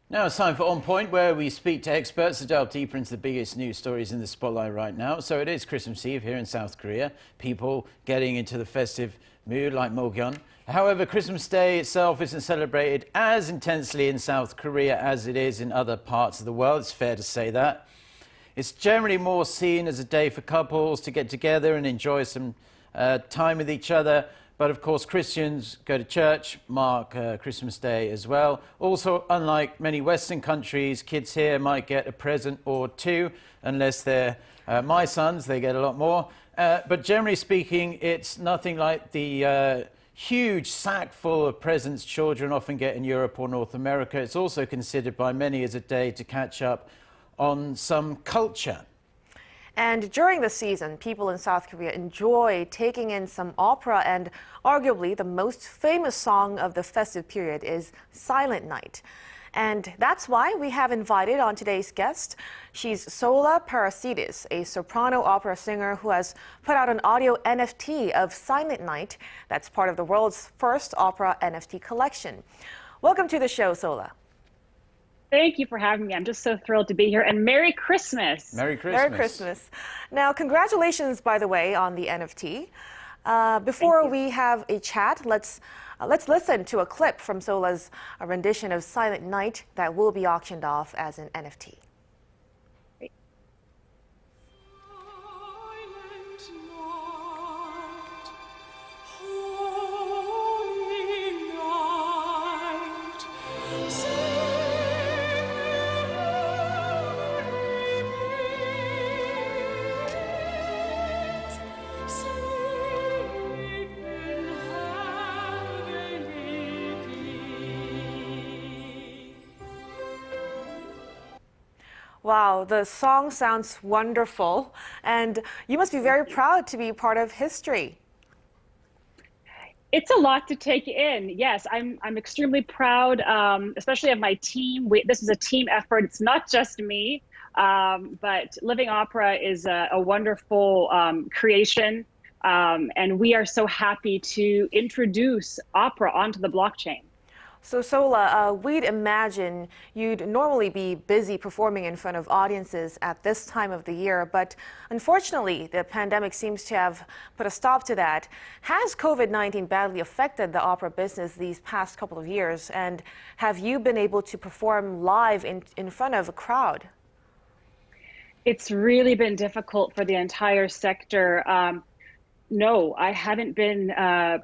Now it's time for On Point, where we speak to experts to delve deeper into the biggest news stories in the spotlight right now. So it is Christmas Eve here in South Korea. People getting into the festive mood like Mogyeon. However, Christmas Day itself isn't celebrated as intensely in South Korea as it is in other parts of the world. It's fair to say that. It's generally more seen as a day for couples to get together and enjoy some time with each other. But of course, Christians go to church, mark Christmas Day as well. Also, unlike many Western countries, kids here might get a present or two, unless they're my sons, they get a lot more. But generally speaking, it's nothing like the huge sack full of presents children often get in Europe or North America. It's also considered by many as a day to catch up on some culture. And during the season, people in South Korea enjoy taking in some opera, and arguably the most famous song of the festive period is Silent Night. And that's why we have invited on today's guest. She's Sola Parasitis, a soprano opera singer who has put out an audio NFT of Silent Night that's part of the world's first opera NFT collection. Welcome to the show, Sola. Thank you for having me. I'm just so thrilled to be here. And Merry Christmas. Merry Christmas. Merry Christmas. Now, congratulations, by the way, on the NFT. Before we have a chat, let's listen to a clip from Sola's rendition of Silent Night that will be auctioned off as an NFT. Wow, the song sounds wonderful, and you must be very proud to be part of history. It's a lot to take in. Yes, I'm extremely proud, especially of my team. This is a team effort. It's not just me, but Living Opera is a wonderful creation, and we are so happy to introduce opera onto the blockchain. So Sola, we'd imagine you'd normally be busy performing in front of audiences at this time of the year, but unfortunately, the pandemic seems to have put a stop to that. Has COVID-19 badly affected the opera business these past couple of years, and have you been able to perform live in front of a crowd? It's really been difficult for the entire sector. No, I haven't been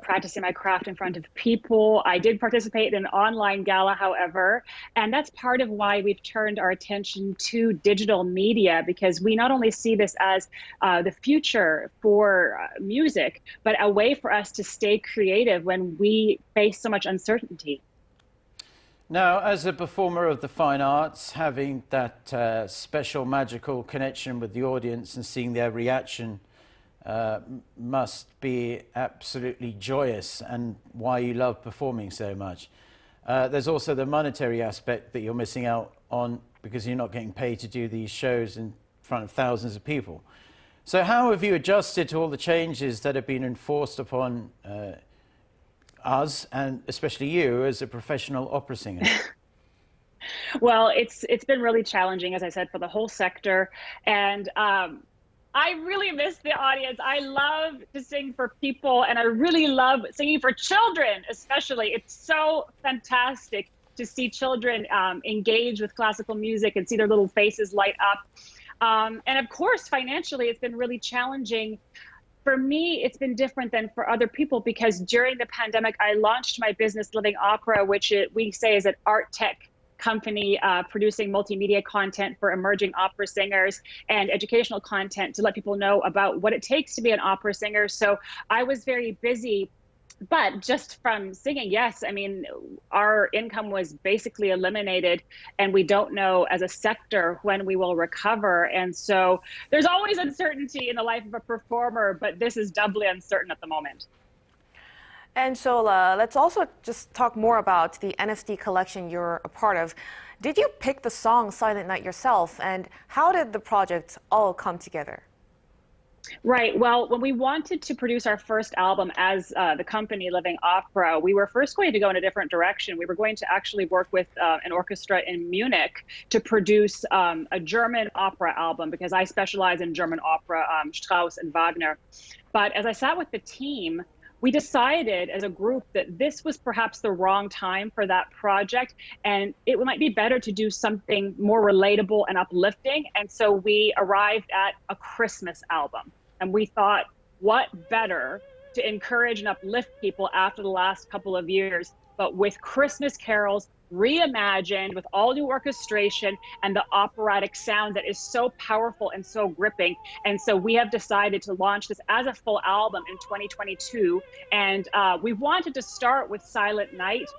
practicing my craft in front of people. I did participate in an online gala, however, and that's part of why we've turned our attention to digital media, because we not only see this as the future for music, but a way for us to stay creative when we face so much uncertainty. Now, as a performer of the fine arts, having that special magical connection with the audience and seeing their reaction must be absolutely joyous, and why you love performing so much. There's also the monetary aspect that you're missing out on because you're not getting paid to do these shows in front of thousands of people. So how have you adjusted to all the changes that have been enforced upon us, and especially you as a professional opera singer? Well, it's been really challenging, as I said, for the whole sector. And I really miss the audience. I love to sing for people, and I really love singing for children, especially. It's so fantastic to see children engage with classical music and see their little faces light up. And of course, financially, it's been really challenging. For me, it's been different than for other people, because during the pandemic, I launched my business, Living Opera, which we say is an art tech company producing multimedia content for emerging opera singers and educational content to let people know about what it takes to be an opera singer. So I was very busy, but just from singing, yes, I mean, our income was basically eliminated, and we don't know as a sector when we will recover. And so there's always uncertainty in the life of a performer, but this is doubly uncertain at the moment. And so let's also just talk more about the NFT collection you're a part of. Did you pick the song Silent Night yourself, and how did the project all come together? Right. Well, when we wanted to produce our first album as the company Living Opera, we were first going to go in a different direction. We were going to actually work with an orchestra in Munich to produce a German opera album because I specialize in German opera, Strauss and Wagner. But as I sat with the team, we decided as a group that this was perhaps the wrong time for that project, and it might be better to do something more relatable and uplifting. And so we arrived at a Christmas album. And we thought, what better to encourage and uplift people after the last couple of years, but with Christmas carols reimagined with all new orchestration and the operatic sound that is so powerful and so gripping. And so we have decided to launch this as a full album in 2022. And we wanted to start with Silent Night,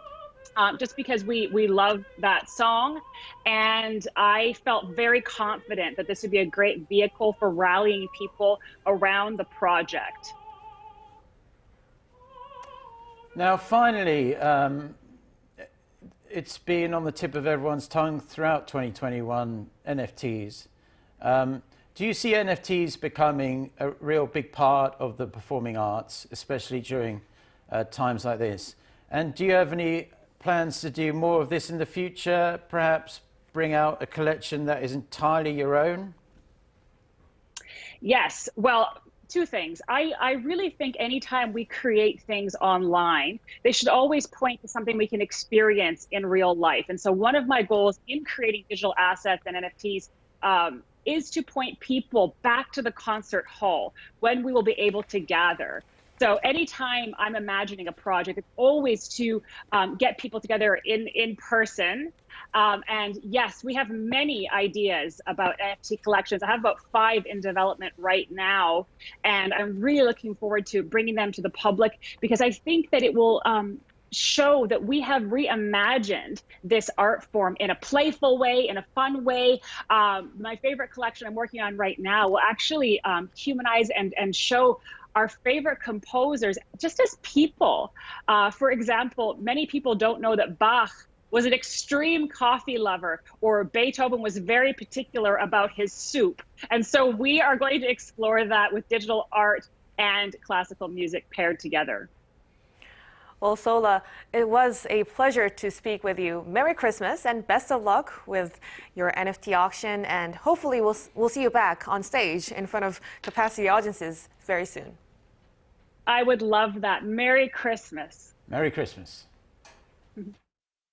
just because we love that song. And I felt very confident that this would be a great vehicle for rallying people around the project. Now, finally, it's been on the tip of everyone's tongue throughout 2021, NFTs. Do you see NFTs becoming a real big part of the performing arts, especially during times like this? And do you have any plans to do more of this in the future, perhaps bring out a collection that is entirely your own? Yes, well, two things. I really think anytime we create things online, they should always point to something we can experience in real life. And so one of my goals in creating digital assets and NFTs is to point people back to the concert hall when we will be able to gather. So anytime I'm imagining a project, it's always to get people together in person. And yes, we have many ideas about NFT collections. I have about 5 in development right now, and I'm really looking forward to bringing them to the public because I think that it will show that we have reimagined this art form in a playful way, in a fun way. My favorite collection I'm working on right now will actually humanize and show our favorite composers just as people. For example, many people don't know that Bach was an extreme coffee lover, or Beethoven was very particular about his soup. And so we are going to explore that with digital art and classical music paired together. Well, Sola, it was a pleasure to speak with you. Merry Christmas and best of luck with your NFT auction, and hopefully we'll see you back on stage in front of capacity audiences very soon. I would love that. Merry Christmas. Merry Christmas.